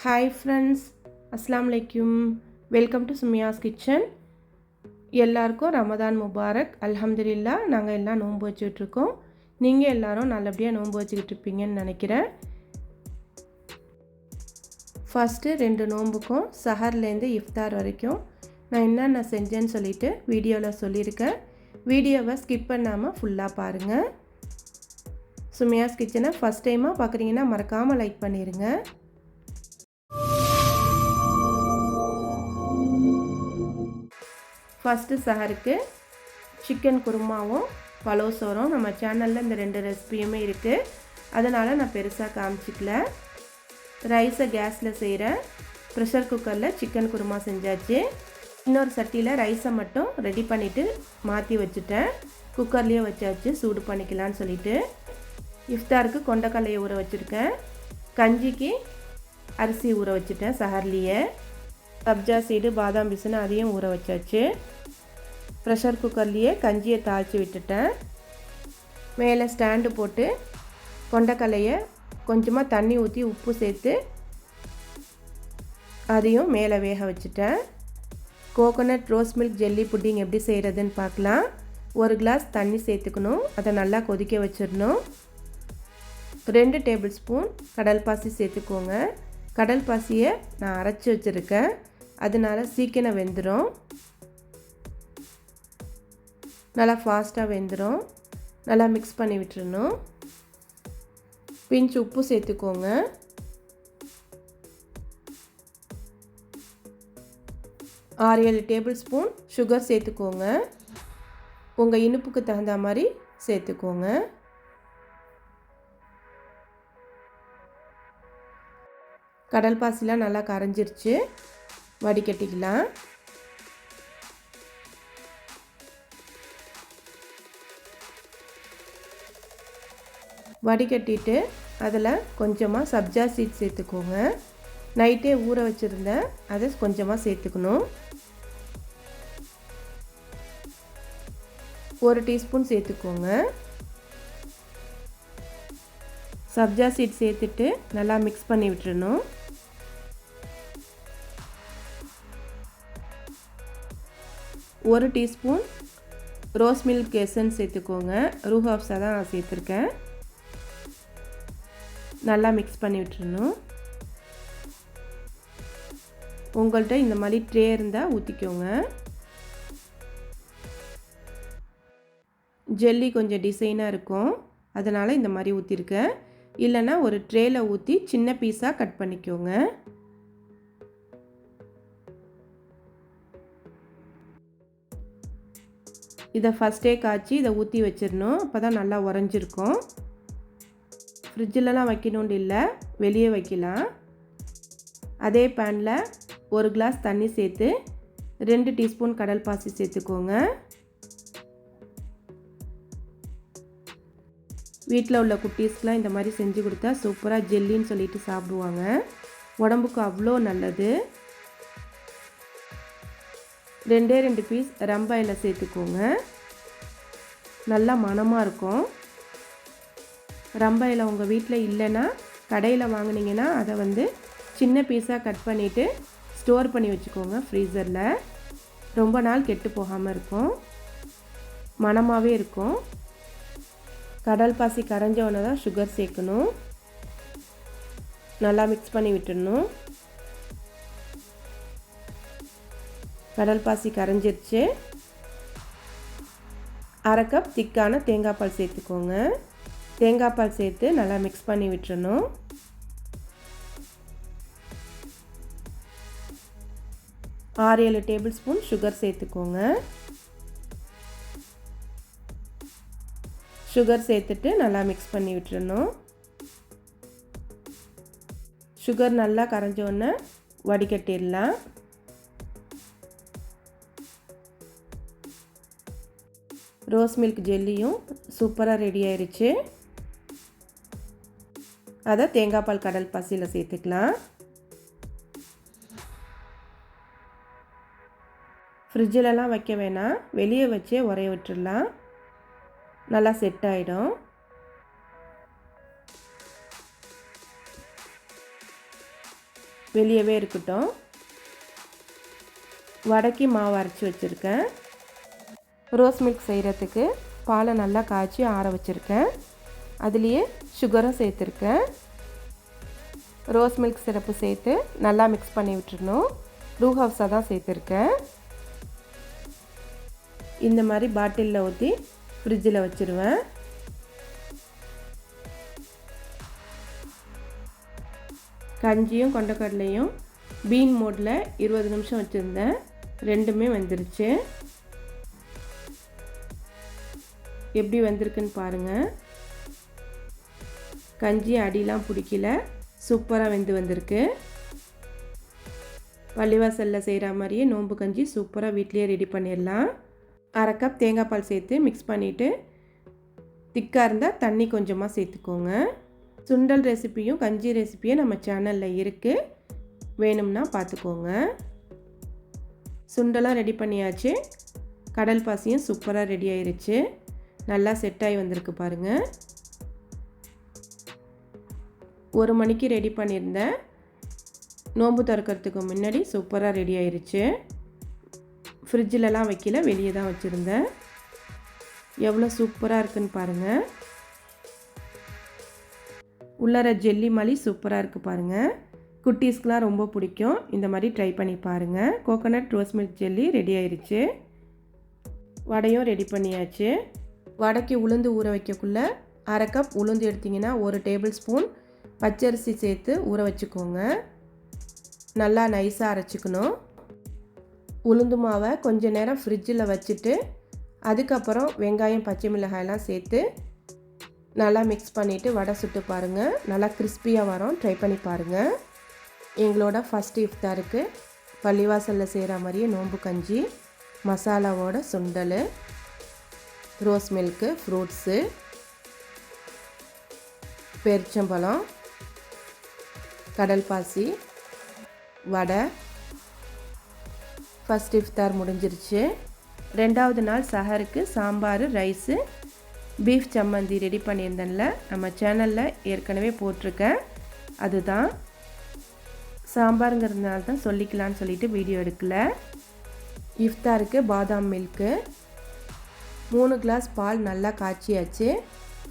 Hi friends, அஸ்ஸலாமு அலைக்கும். Welcome to Sumiya's kitchen. எல்லாருக்கும் ரமதான் முபாரக். அல்ஹம்துலில்லாஹ். நாங்கள் எல்லாம் நோன்பு வச்சுட்ருக்கோம். நீங்கள் எல்லோரும் நல்லபடியாக நோன்பு வச்சுக்கிட்டு இருப்பீங்கன்னு நினைக்கிறேன். ஃபஸ்ட்டு 2 நோன்புக்கும் சஹர்லேருந்து இஃப்தார் வரைக்கும் நான் என்னென்ன செஞ்சேன்னு சொல்லிவிட்டு வீடியோவில் சொல்லியிருக்கேன். வீடியோவை ஸ்கிப் பண்ணாமல் ஃபுல்லாக பாருங்கள். சுமியாஸ் கிச்சனை ஃபஸ்ட் டைமாக பார்க்குறீங்கன்னா மறக்காமல் லைக் பண்ணிடுங்க. ஃபஸ்ட்டு சஹருக்கு சிக்கன் குருமாவும் பலோ சோறும் நம்ம சேனலில் இந்த 2 ரெசிபியுமே இருக்குது. அதனால் நான் பெருசாக காமிச்சிக்கல. ரைஸை கேஸில் செய்கிறேன். ப்ரெஷர் குக்கரில் சிக்கன் குருமா செஞ்சாச்சு. இன்னொரு சட்டியில் ரைஸை மட்டும் ரெடி பண்ணிவிட்டு மாற்றி வச்சுட்டேன். குக்கர்லேயே வச்சாச்சு சூடு பண்ணிக்கலான்னு சொல்லிவிட்டு. இஃப்தாருக்கு கொண்டக்கல்லையை ஊற வச்சுருக்கேன். கஞ்சிக்கு அரிசி ஊற வச்சுட்டேன் சஹர்லேயே. சப்ஜா சீடு பாதாம் பிசுன்னு அதையும் ஊற வச்சாச்சு. ப்ரெஷர் குக்கர்லேயே கஞ்சியை தாளித்து விட்டுட்டேன். மேலே ஸ்டாண்டு போட்டு கொண்டக்கல்லையை கொஞ்சமாக தண்ணி ஊற்றி உப்பு சேர்த்து அதையும் மேலே வேக வச்சுட்டேன். Coconut rose milk jelly pudding எப்படி செய்கிறதுன்னு பார்க்கலாம். 1 கிளாஸ் தண்ணி சேர்த்துக்கணும். அதை நல்லா கொதிக்க வச்சிடணும். 2 டேபிள் ஸ்பூன் கடல் பாசி சேர்த்துக்கோங்க. கடல் பாசியை நான் அரைச்சி வச்சுருக்கேன், அதனால சீக்கிரம் வெந்துடும். நல்லா ஃபாஸ்ட்டாக வெந்துடும். நல்லா மிக்ஸ் பண்ணி விட்டுறணும். பிஞ்ச் உப்பு சேர்த்துக்கோங்க. ஆறு 7 டேபிள் ஸ்பூன் சுகர் சேர்த்துக்கோங்க. உங்கள் இனிப்புக்கு தகுந்த மாதிரி சேர்த்துக்கோங்க. கடல் பாசிலாம் நல்லா கரைஞ்சிருச்சு. வடிகட்டிக்கலாம். வடிகட்டிட்டு அதில் கொஞ்சமாக சப்ஜா சீட் சேர்த்துக்கோங்க. நைட்டே ஊற வச்சுருந்தேன், அதை கொஞ்சமாக சேர்த்துக்கணும். 1 டீஸ்பூன் சேர்த்துக்கோங்க. சப்ஜா சீட் சேர்த்துட்டு நல்லா மிக்ஸ் பண்ணி விட்டுறணும். 1 டீஸ்பூன் ரோஸ் மில்க் எசன்ஸ் சேர்த்துக்கோங்க. ரூஹ் ஆஃப்ஸாக தான் நான் சேர்த்துருக்கேன். நல்லா மிக்ஸ் பண்ணி விட்டுறணும். உங்கள்கிட்ட இந்த மாதிரி ட்ரே இருந்தால் ஊற்றிக்கோங்க. ஜெல்லி கொஞ்சம் டிசைனாக இருக்கும், அதனால் இந்த மாதிரி ஊற்றிருக்கேன். இல்லைன்னா ஒரு ட்ரேயில் ஊற்றி சின்ன பீஸாக கட் பண்ணிக்கோங்க. இதை ஃபஸ்ட்டே காய்ச்சி இதை ஊற்றி வச்சிடணும். அப்போ தான் நல்லா உறைஞ்சிருக்கும். ஃப்ரிட்ஜிலலாம் வைக்கணுன்னு இல்லை, வெளியே வைக்கலாம். அதே பேனில் 1 கிளாஸ் தண்ணி சேர்த்து 2 டீஸ்பூன் கடல் பாசி சேர்த்துக்கோங்க. வீட்டில் உள்ள குட்டீஸ்க்கெலாம் இந்த மாதிரி செஞ்சு கொடுத்தா சூப்பராக ஜெல்லின்னு சொல்லிட்டு சாப்பிடுவாங்க. உடம்புக்கு அவ்வளோ நல்லது. 2 பீஸ் ரம்பாயில் சேர்த்துக்கோங்க. நல்லா மணமாக இருக்கும். ரம்பாயில் உங்கள் வீட்டில் இல்லைன்னா கடையில் வாங்கினீங்கன்னா அதை சின்ன பீஸாக கட் பண்ணிவிட்டு ஸ்டோர் பண்ணி வச்சுக்கோங்க ஃப்ரீசரில். ரொம்ப நாள் கெட்டு போகாமல் இருக்கும், மணமாகவே இருக்கும். கடல் பாசி கரைஞ்சோன்னே தான் சுகர் சேர்க்கணும். நல்லா மிக்ஸ் பண்ணி விட்டுடணும். கடல் பாசி கரைஞ்சிருச்சு. 1/2 கப் திக்கான தேங்காய் பால் சேர்த்துக்கோங்க. தேங்காய் பால் சேர்த்து நல்லா மிக்ஸ் பண்ணி விட்டுறணும். ஆறு 7 டேபிள் ஸ்பூன் சுகர் சேர்த்துக்கோங்க. சுகர் சேர்த்துட்டு நல்லா மிக்ஸ் பண்ணி விட்டுறணும். சுகர் நல்லா கரைஞ்சோன்னே வடிகட்டிடலாம். ரோஸ் மில்க் ஜெல்லியும் சூப்பராக ரெடி ஆயிடுச்சு. அதை தேங்காய் பால் கடல் பாசியில் சேர்த்துக்கலாம். ஃப்ரிட்ஜிலலாம் வைக்க வேணாம், வெளியே வச்சே உரைய விட்டுடலாம். நல்லா செட் ஆகிடும். வெளியவே இருக்கட்டும். வடைக்கு மாவு அரைச்சி வச்சுருக்கேன். ரோஸ் மில்க் செய்கிறதுக்கு பாலை நல்லா காய்ச்சி ஆற வச்சுருக்கேன். அதுலேயே சுகரும் சேர்த்துருக்கேன். ரோஸ் மில்க் சிரப்பு சேர்த்து நல்லா மிக்ஸ் பண்ணி விட்டுறணும். ரூ ஹவுஸாக தான் சேர்த்துருக்கேன். இந்த மாதிரி பாட்டிலில் ஊற்றி ஃப்ரிட்ஜில் வச்சுருவேன். கஞ்சியும் கொண்டக்கடலையும் பீன் மோடில் 20 நிமிஷம் வச்சுருந்தேன். ரெண்டுமே வெந்துருச்சு. எப்படி வெந்திருக்குன்னு பாருங்கள். கஞ்சி அடிலாம் பிடிக்கல, சூப்பராக வெந்து வந்திருக்கு. பள்ளிவாசலில் செய்கிற மாதிரியே நோன்பு கஞ்சி சூப்பராக வீட்லேயே ரெடி பண்ணிடலாம். 1/2 கப் தேங்காய் பால் சேர்த்து மிக்ஸ் பண்ணிவிட்டு திக்காக இருந்தால் தண்ணி கொஞ்சமாக சேர்த்துக்கோங்க. சுண்டல் ரெசிப்பியும் கஞ்சி ரெசிப்பியும் நம்ம சேனலில் இருக்குது, வேணும்னா பார்த்துக்கோங்க. சுண்டலாம் ரெடி பண்ணியாச்சு. கடல் பாசியும் சூப்பராக ரெடி ஆயிருச்சு. நல்லா செட் ஆகி வந்திருக்கு பாருங்கள். 1 மணிக்கு ரெடி பண்ணியிருந்தேன். நோன்பு திறக்கிறதுக்கு முன்னாடி சூப்பராக ரெடி ஆயிருச்சு. ஃப்ரிட்ஜிலலாம் வைக்கல, வெளியே தான் வச்சுருந்தேன். எவ்வளோ சூப்பராக இருக்குன்னு பாருங்கள். உள்ளார ஜெல்லி மாதிரி சூப்பராக இருக்குது பாருங்கள். குட்டீஸ்க்கெலாம் ரொம்ப பிடிக்கும். இந்த மாதிரி ட்ரை பண்ணி பாருங்கள். Coconut rose milk jelly ready ஆயிருச்சு. வடையும் ரெடி பண்ணியாச்சு. வடைக்கு உளுந்து ஊற வைக்கக்குள்ளே 1/2 கப் உளுந்து எடுத்திங்கன்னா 1 டேபிள் ஸ்பூன் பச்சரிசி சேர்த்து ஊற வச்சுக்கோங்க. நல்லா நைஸாக அரைச்சிக்கணும். உளுந்து மாவை கொஞ்ச நேரம் ஃப்ரிட்ஜில் வச்சுட்டு அதுக்கப்புறம் வெங்காயம் பச்சை மிளகாயெல்லாம் சேர்த்து நல்லா மிக்ஸ் பண்ணிவிட்டு வடை சுட்டு பாருங்கள். நல்லா கிறிஸ்பியாக வரும். ட்ரை பண்ணி பாருங்கள். எங்களோட ஃபஸ்ட் இஃப்தாருக்கு பள்ளிவாசலில் செய்கிற மாதிரியே நோன்பு கஞ்சி, மசாலாவோட சுண்டல், ரோஸ் மில்க்கு, ஃப்ரூட்ஸு, பேரிச்சம்பழம், கடல் பாசி, வடை. ஃபஸ்ட் இஃப்தார் முடிஞ்சிருச்சு. 2வது நாள் சஹருக்கு சாம்பார், ரைஸு, பீஃப் சம்மந்தி ரெடி பண்ணியிருந்தேன்ல, நம்ம சேனலில் ஏற்கனவே போட்டிருக்கேன். அதுதான் சாம்பாருங்கிறதுனால தான் சொல்லிக்கலான்னு சொல்லிட்டு வீடியோ எடுக்கல. இஃப்தாருக்கு பாதாம் மில்க்கு 3 கிளாஸ் பால் நல்லா காய்ச்சியாச்சு.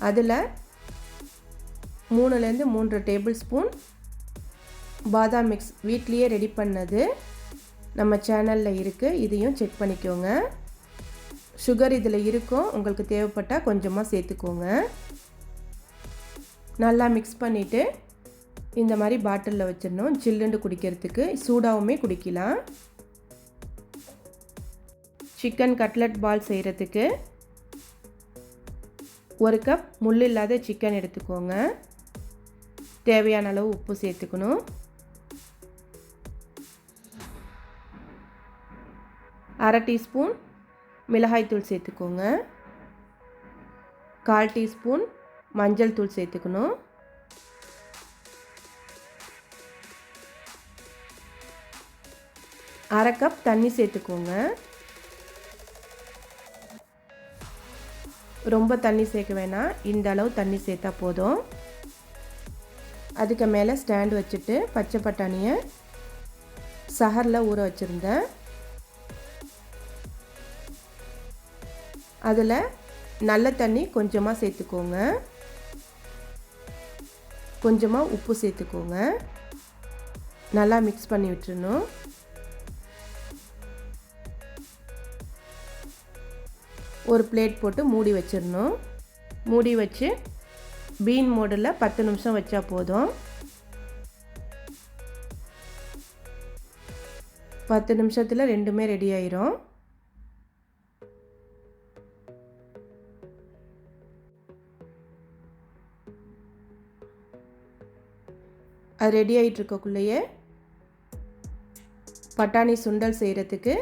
அதில் 3லேருந்து 3 டேபிள் ஸ்பூன் பாதாம் மிக்ஸ் வீட்லேயே ரெடி பண்ணது நம்ம சேனலில் இருக்குது. இதையும் செக் பண்ணிக்கோங்க. சுகர் இதில் இருக்கும், உங்களுக்கு தேவைப்பட்டால் கொஞ்சமாக சேர்த்துக்கோங்க. நல்லா மிக்ஸ் பண்ணிவிட்டு இந்த மாதிரி பாட்டிலில் வச்சிடணும். சில்லுண்டு குடிக்கிறதுக்கு, சூடாகவுமே குடிக்கலாம். சிக்கன் கட்லட் பால் செய்கிறதுக்கு 1 கப் முள் இல்லாத சிக்கன் எடுத்துக்கோங்க. தேவையான அளவு உப்பு சேர்த்துக்கணும். 1/2 டீஸ்பூன் மிளகாய்த்தூள் சேர்த்துக்கோங்க. 1/4 டீஸ்பூன் மஞ்சள் தூள் சேர்த்துக்கணும். அரை கப் தண்ணி சேர்த்துக்கோங்க. ரொம்ப தண்ணி சேர்க்க வேணாம், இந்த அளவு தண்ணி சேர்த்தா போதும். அதுக்கு மேலே ஸ்டாண்ட் வச்சுட்டு பச்சை பட்டாணியை சஹரில் ஊற வச்சுருந்தேன். அதில் நல்ல தண்ணி கொஞ்சமாக சேர்த்துக்கோங்க. கொஞ்சமாக உப்பு சேர்த்துக்கோங்க. நல்லா மிக்ஸ் பண்ணி விட்டுறணும். ஒரு பிளேட் போட்டு மூடி வச்சிடணும். மூடி வச்சு பீன் மோடில் 10 நிமிஷம் வச்சா போதும். 10 நிமிஷத்தில் ரெண்டுமே ரெடி ஆயிரும். அது ரெடி ஆகிட்டு இருக்கக்குள்ளேயே பட்டாணி சுண்டல் செய்கிறதுக்கு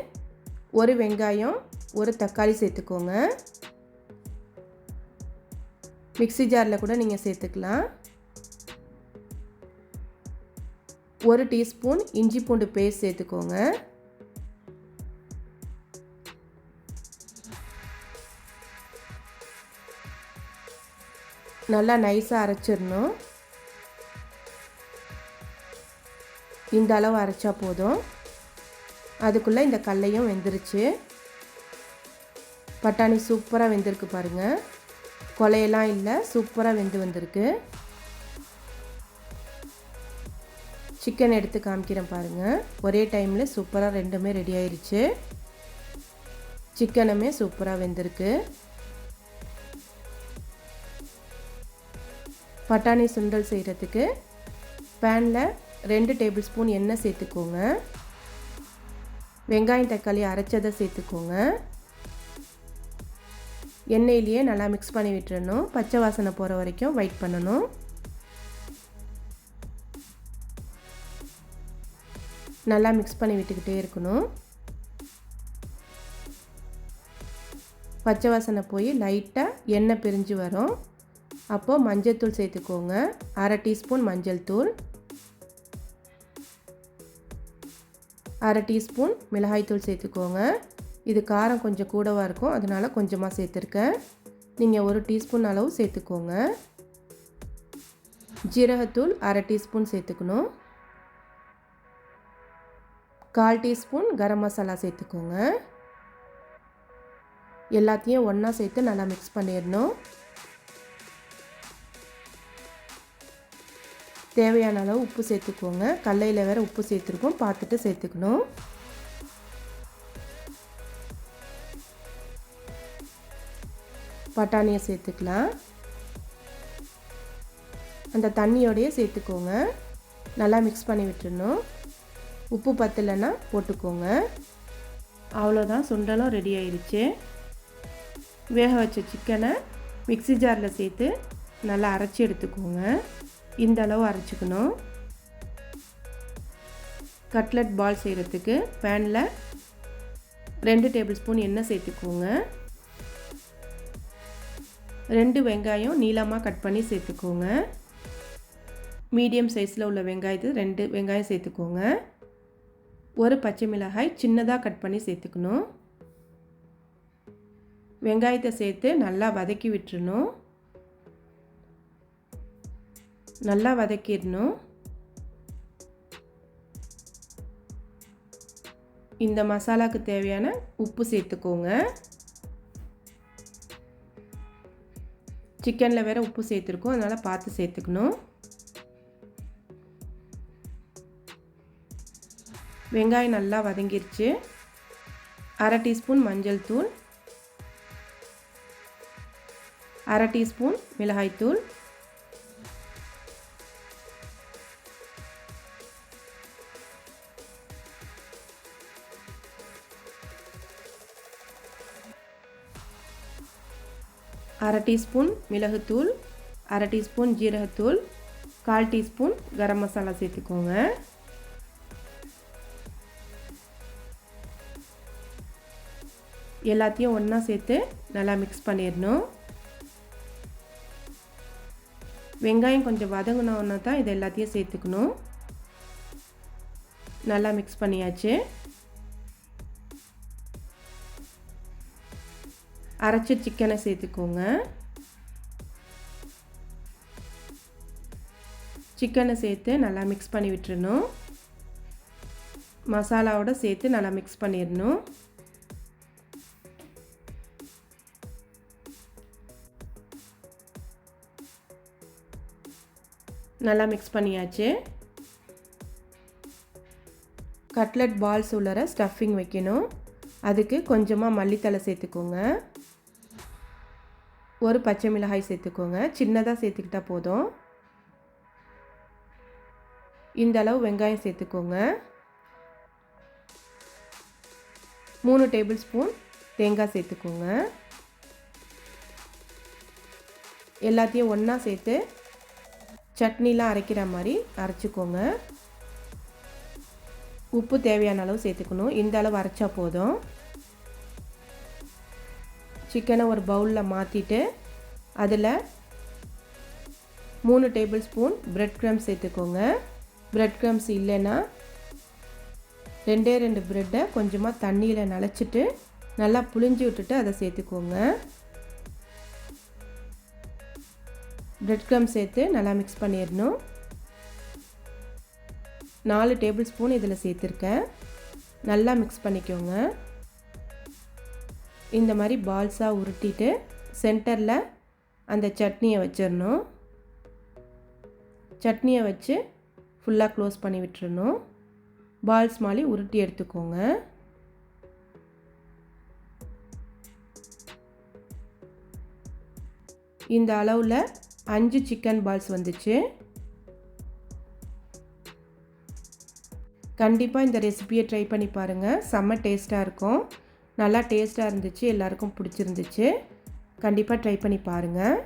1 வெங்காயம் 1 தக்காளி சேர்த்துக்கோங்க. மிக்ஸி ஜாரில் கூட நீங்கள் சேர்த்துக்கலாம். 1 டீஸ்பூன் இஞ்சி பூண்டு பேஸ்ட் சேர்த்துக்கோங்க. நல்லா நைஸாக அரைச்சிடணும். இந்த அளவு அரைச்சா போதும். அதுக்குள்ளே இந்த கடலையும் வெந்துருச்சு. பட்டாணி சூப்பராக வெந்திருக்கு பாருங்கள். கொலையெல்லாம் இல்லை, சூப்பராக வெந்து வந்திருக்கு. சிக்கன் எடுத்து காமிக்கிறேன் பாருங்கள். ஒரே டைமில் சூப்பராக ரெண்டுமே ரெடி ஆயிடுச்சு. சிக்கனுமே சூப்பராக வெந்திருக்கு. பட்டாணி சுண்டல் செய்கிறதுக்கு பேனில் 2 டேபிள் ஸ்பூன் எண்ணெய் சேர்த்துக்கோங்க. வெங்காயம் தக்காளி அரைச்சதை சேர்த்துக்கோங்க. எண்ணெயிலேயே நல்லா மிக்ஸ் பண்ணி விட்டுறணும். பச்சை வாசனை போகிற வரைக்கும் வெயிட் பண்ணணும். நல்லா மிக்ஸ் பண்ணி விட்டுக்கிட்டே இருக்கணும். பச்சை வாசனை போய் லைட்டாக எண்ணெய் பிரிஞ்சு வரும். அப்போது மஞ்சள் தூள் சேர்த்துக்கோங்க. 1/2 டீஸ்பூன் மஞ்சள் தூள், 1/2 டீஸ்பூன் மிளகாய்த்தூள் சேர்த்துக்கோங்க. இது காரம் கொஞ்சம் கூடவாக இருக்கும், அதனால் கொஞ்சமாக சேர்த்துருக்கேன். நீங்கள் 1 டீஸ்பூன் அளவு சேர்த்துக்கோங்க. ஜீரகத்தூள் 1/2 டீஸ்பூன் சேர்த்துக்கணும். 1/4 டீஸ்பூன் கரம் மசாலா சேர்த்துக்கோங்க. எல்லாத்தையும் ஒன்றா சேர்த்து நல்லா மிக்ஸ் பண்ணிடணும். தேவையான அளவு உப்பு சேர்த்துக்கோங்க. கடலையில் வேறு உப்பு சேர்த்துருக்கோம், பார்த்துட்டு சேர்த்துக்கணும். பட்டாணியை சேர்த்துக்கலாம். அந்த தண்ணியோடையே சேர்த்துக்கோங்க. நல்லா மிக்ஸ் பண்ணி விட்டுறணும். உப்பு பத்தலைன்னா போட்டுக்கோங்க. அவ்வளோதான், சுண்டலும் ரெடி ஆயிடுச்சு. வேக வச்ச சிக்கனை மிக்ஸி ஜாரில் சேர்த்து நல்லா அரைச்சி எடுத்துக்கோங்க. இந்த அளவு அரைச்சிக்கணும். கட்லட் பால் செய்கிறதுக்கு பேனில் 2 டேபிள் ஸ்பூன் எண்ணெய் சேர்த்துக்கோங்க. 2 வெங்காயம் நீளமாக கட் பண்ணி சேர்த்துக்கோங்க. மீடியம் சைஸில் உள்ள வெங்காயத்தை 2 வெங்காயம் சேர்த்துக்கோங்க. 1 பச்சை மிளகாய் சின்னதாக கட் பண்ணி சேர்த்துக்கணும். வெங்காயத்தை சேர்த்து நல்லா வதக்கி விட்டுறணும். நல்லா வதக்கிடணும். இந்த மசாலாவுக்கு தேவையான உப்பு சேர்த்துக்கோங்க. சிக்கனில் வேறு உப்பு சேர்த்துருக்கோம், அதனால் பார்த்து சேர்த்துக்கணும். வெங்காயம் நல்லா வதங்கிருச்சு. 1/2 டீஸ்பூன் மஞ்சள் தூள், 1/2 டீஸ்பூன் மிளகாய்த்தூள், 1/2 டீஸ்பூன் மிளகுத்தூள், 1/2 டீஸ்பூன் ஜீரகத்தூள், 1/4 டீஸ்பூன் கரம் மசாலா சேர்த்துக்கோங்க. எல்லாத்தையும் ஒன்றா சேர்த்து நல்லா மிக்ஸ் பண்ணிடணும். வெங்காயம் கொஞ்சம் வதங்கினோன்னா தான் இது எல்லாத்தையும் சேர்த்துக்கணும். நல்லா மிக்ஸ் பண்ணியாச்சு. அரைச்ச சிக்கனை சேர்த்துக்கோங்க. சிக்கனை சேர்த்து நல்லா மிக்ஸ் பண்ணி விட்டுறணும். மசாலாவோடு சேர்த்து நல்லா மிக்ஸ் பண்ணிடணும். நல்லா மிக்ஸ் பண்ணியாச்சு. கட்லட் பால்ஸ் உள்ளர ஸ்டஃபிங் வைக்கணும். அதுக்கு கொஞ்சமாக மல்லித்தலை சேர்த்துக்கோங்க. 1 பச்சை மிளகாய் சேர்த்துக்கோங்க. சின்னதாக சேர்த்துக்கிட்டா போதும். இந்த அளவு வெங்காயம் சேர்த்துக்கோங்க. 3 டேபிள் ஸ்பூன் தேங்காய் சேர்த்துக்கோங்க. எல்லாத்தையும் ஒன்றா சேர்த்து சட்னிலாம் அரைக்கிற மாதிரி அரைச்சிக்கோங்க. உப்பு தேவையான அளவு சேர்த்துக்கணும். இந்த அளவு அரைச்சா போதும். சிக்கனை ஒரு பவுலில் மாற்றிட்டு அதில் 3 டேபிள் ஸ்பூன் பிரெட் க்ரம்ஸ் சேர்த்துக்கோங்க. பிரெட் க்ரம்ஸ் இல்லைன்னா 2 பிரெட்டை கொஞ்சமாக தண்ணியில் நனைச்சிட்டு நல்லா புழிஞ்சு விட்டுட்டு அதை சேர்த்துக்கோங்க. பிரெட் க்ரம் சேர்த்து நல்லா மிக்ஸ் பண்ணிடணும். 4 டேபிள் ஸ்பூன் இதில் சேர்த்துருக்கேன். நல்லா மிக்ஸ் பண்ணிக்கோங்க. இந்த மாதிரி பால்ஸாக உருட்டிட்டு சென்டரில் அந்த சட்னியை வச்சிடணும். சட்னியை வச்சு ஃபுல்லாக க்ளோஸ் பண்ணி விட்டுறணும். பால்ஸ் மாதிரி உருட்டி எடுத்துக்கோங்க. இந்த அளவில் 5 சிக்கன் பால்ஸ் வந்துச்சு. கண்டிப்பாக இந்த ரெசிபியை ட்ரை பண்ணி பாருங்கள். செம்ம டேஸ்ட்டாக இருக்கும். நல்லா டேஸ்ட்டாக இருந்துச்சு. எல்லாருக்கும் பிடிச்சிருந்துச்சு. கண்டிப்பாக ட்ரை பண்ணி பாருங்கள்.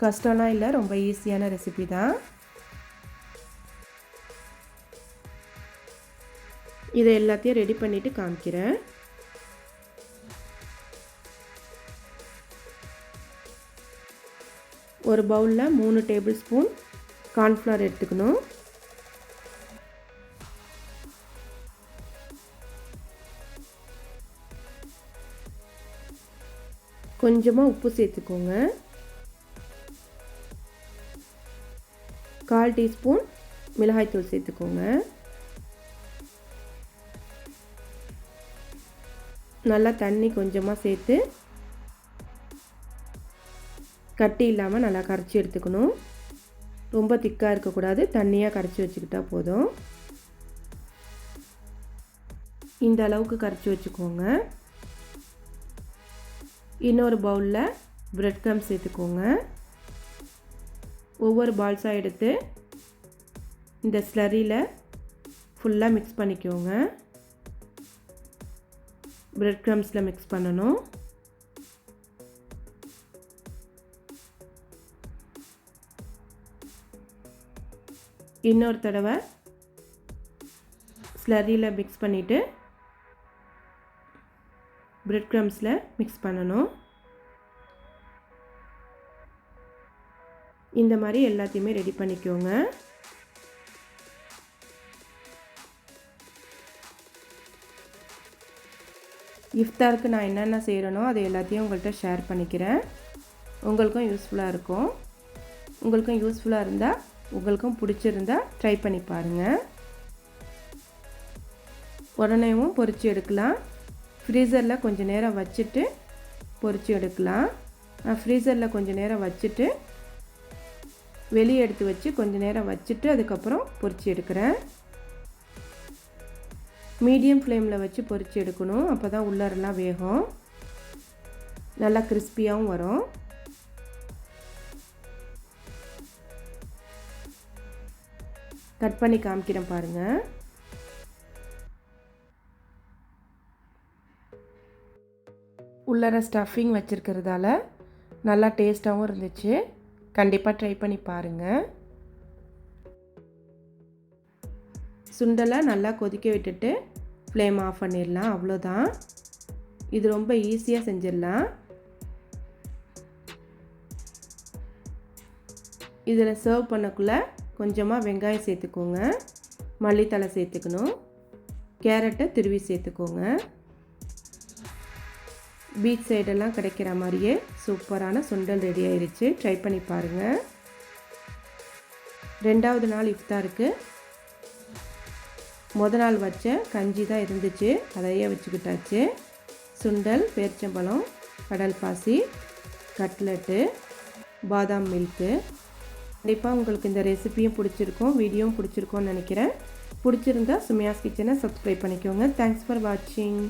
கஷ்டம்லாம் இல்லை, ரொம்ப ஈஸியான ரெசிபி தான். இதை எல்லாத்தையும் ரெடி பண்ணிவிட்டு காமிக்கிறேன். ஒரு பவுலில் 3 டேபிள் ஸ்பூன் கார்ன்ஃப்ளவர் எடுத்துக்கணும். கொஞ்சமாக உப்பு சேர்த்துக்கோங்க. 1/4 டீஸ்பூன் மிளகாய்த்தூள் சேர்த்துக்கோங்க. நல்லா தண்ணி கொஞ்சமாக சேர்த்து கட்டி இல்லாமல் நல்லா கரைச்சி எடுத்துக்கணும். ரொம்ப திக்காக இருக்கக்கூடாது, தண்ணியாக கரைச்சி வச்சுக்கிட்டா போதும். இந்த அளவுக்கு கரைச்சி வச்சுக்கோங்க. இன்னொரு பவுலில் பிரெட் க்ரம்ஸ் சேர்த்துக்கோங்க. ஒவ்வொரு பால்ஸாக எடுத்து இந்த ஸ்லரியில் ஃபுல்லாக மிக்ஸ் பண்ணிக்கோங்க. பிரெட் க்ரம்ஸில் மிக்ஸ் பண்ணணும். இன்னொரு தடவை ஸ்லரியில் மிக்ஸ் பண்ணிவிட்டு பிரெட் க்ரம்ஸில் மிக்ஸ் பண்ணணும். இந்த மாதிரி எல்லாத்தையுமே ரெடி பண்ணிக்கோங்க. இஃப்தாருக்கு நான் என்னென்ன செய்கிறேனோ அது எல்லாத்தையும் உங்கள்கிட்ட ஷேர் பண்ணிக்கிறேன். உங்களுக்கும் யூஸ்ஃபுல்லாக இருக்கும். உங்களுக்கும் யூஸ்ஃபுல்லாக இருந்தால், உங்களுக்கும் பிடிச்சிருந்தா ட்ரை பண்ணி பாருங்கள். உடனேவும் பொரித்து எடுக்கலாம். ஃப்ரீசரில் கொஞ்சம் நேரம் வச்சுட்டு பொரித்து எடுக்கலாம். நான் ஃப்ரீசரில் கொஞ்சம் நேரம் வச்சுட்டு வெளியே எடுத்து வச்சு கொஞ்சம் நேரம் வச்சுட்டு அதுக்கப்புறம் பொரித்து எடுக்கிறேன். மீடியம் ஃப்ளேமில் வச்சு பொரித்து எடுக்கணும். அப்போ தான் உள்ளரெல்லாம் வேகும், நல்லா கிறிஸ்பியாகவும் வரும். கட் பண்ணி காமிக்கிறேன் பாருங்கள். உள்ளர ஸ்டஃபிங் வச்சுருக்கிறதால நல்லா டேஸ்ட்டாகவும் இருந்துச்சு. கண்டிப்பாக ட்ரை பண்ணி பாருங்கள். சுண்டலை நல்லா கொதிக்க விட்டுட்டு ஃப்ளேம் ஆஃப் பண்ணிடலாம். அவ்வளோதான். இது ரொம்ப ஈஸியாக செஞ்சிடலாம். இதில் சர்வ் பண்ணக்குள்ளே கொஞ்சமாக வெங்காயம் சேர்த்துக்கோங்க. மல்லித்தழை சேர்த்துக்கணும். கேரட்டை துருவி சேர்த்துக்கோங்க. பீச் சைடெல்லாம் கிடைக்கிற மாதிரியே சூப்பரான சுண்டல் ரெடி ஆயிடுச்சு. ட்ரை பண்ணி பாருங்கள். 2வது நாள் இஃப்தாருக்கு முதல் நாள் வச்ச கஞ்சி தான் இருந்துச்சு, அதையே வச்சுக்கிட்டாச்சு. சுண்டல், பேரிச்சம்பழம், கடல் பாசி, கட்லெட்டு, பாதாம் மில்க்கு. கண்டிப்பாக உங்களுக்கு இந்த ரெசிபியும் பிடிச்சிருக்கும், வீடியோவும் பிடிச்சிருக்கோன்னு நினைக்கிறேன். பிடிச்சிருந்தா சுமையாஸ் கிச்சனை சப்ஸ்கிரைப் பண்ணிக்கோங்க. தேங்க்ஸ் ஃபார் வாட்சிங்.